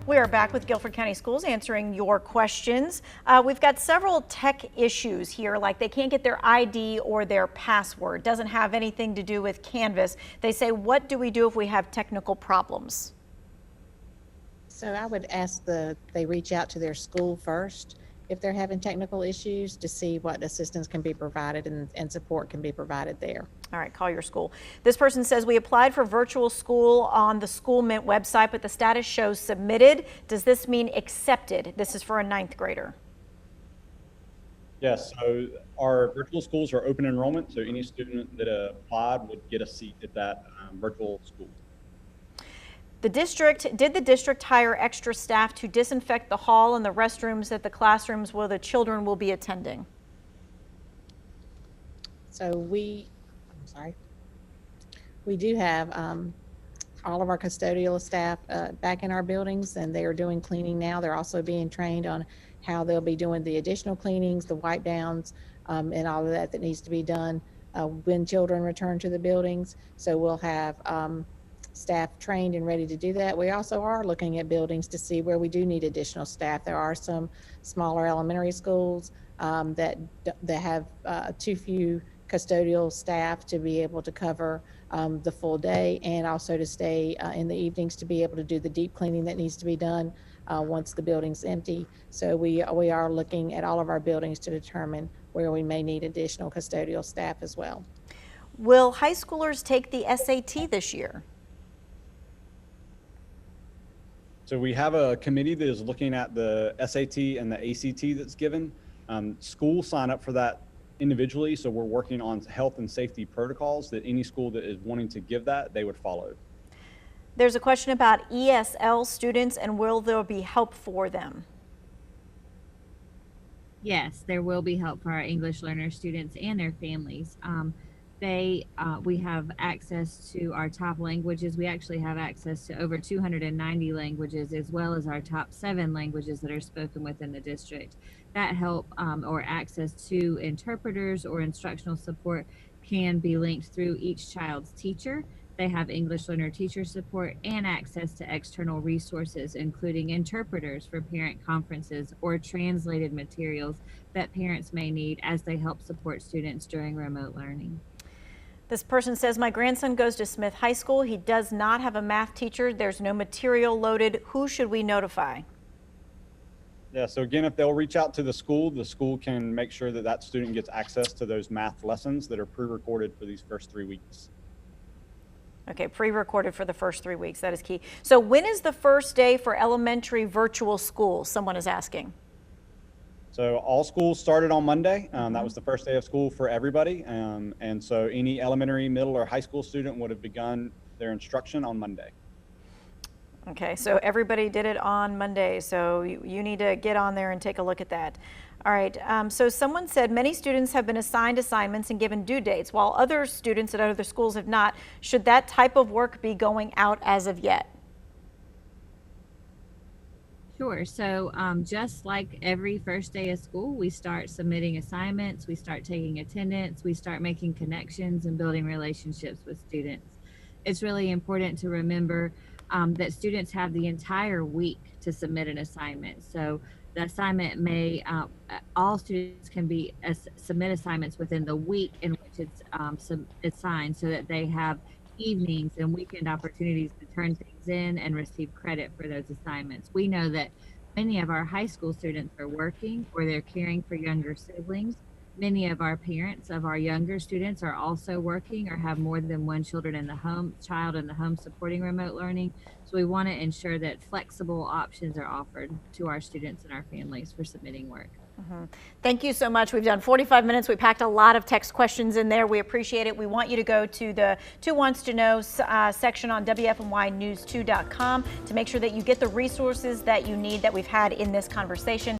We are back with Guilford County Schools answering your questions. We've got several tech issues here, like they can't get their ID or their password. Doesn't have anything to do with Canvas. They say, what do we do if we have technical problems? So I would ask they reach out to their school first if they're having technical issues to see what assistance can be provided and support can be provided there. All right, call your school. This person says, we applied for virtual school on the School Mint website, but the status shows submitted. Does this mean accepted? This is for a 9th grader. Yes, so our virtual schools are open enrollment, so any student that applied would get a seat at that virtual school. Did the district hire extra staff to disinfect the hall and the restrooms at the classrooms where the children will be attending? So we do have all of our custodial staff back in our buildings, and they are doing cleaning now. They're also being trained on how they'll be doing the additional cleanings, the wipe downs, and all of that needs to be done when children return to the buildings. So we'll have staff trained and ready to do that. We also are looking at buildings to see where we do need additional staff. There are some smaller elementary schools that have too few custodial staff to be able to cover the full day, and also to stay in the evenings to be able to do the deep cleaning that needs to be done once the building's empty. So we are looking at all of our buildings to determine where we may need additional custodial staff as well. Will high schoolers take the SAT this year? So we have a committee that is looking at the SAT and the ACT that's given. Schools sign up for that individually, so we're working on health and safety protocols that any school that is wanting to give that, they would follow. There's a question about ESL students, and will there be help for them? Yes, there will be help for our English learner students and their families. We have access to our top languages. We actually have access to over 290 languages, as well as our top 7 languages that are spoken within the district. That help or access to interpreters or instructional support can be linked through each child's teacher. They have English learner teacher support and access to external resources, including interpreters for parent conferences or translated materials that parents may need as they help support students during remote learning. This person says, my grandson goes to Smith High School. He does not have a math teacher. There's no material loaded. Who should we notify? Yeah, so again, if they'll reach out to the school can make sure that that student gets access to those math lessons that are pre-recorded for these first 3 weeks. Okay, pre-recorded for the first 3 weeks. That is key. So when is the first day for elementary virtual school? Someone is asking. So all schools started on Monday. That was the first day of school for everybody. And so any elementary, middle, or high school student would have begun their instruction on Monday. Okay, so everybody did it on Monday. So you need to get on there and take a look at that. All right, so someone said many students have been assigned assignments and given due dates, while other students at other schools have not. Should that type of work be going out as of yet? Sure. So just like every first day of school, we start submitting assignments, we start taking attendance, we start making connections and building relationships with students. It's really important to remember that students have the entire week to submit an assignment. So the assignment may, all students can submit assignments within the week in which it's assigned, so that they have evenings and weekend opportunities to turn things in and receive credit for those assignments. We know that many of our high school students are working or they're caring for younger siblings. Many of our parents of our younger students are also working or have more than one child in the home supporting remote learning. So we want to ensure that flexible options are offered to our students and our families for submitting work. Thank you so much. We've done 45 minutes. We packed a lot of text questions in there. We appreciate it. We want you to go to the Two Wants to Know section on WFNYnews2.com to make sure that you get the resources that you need that we've had in this conversation.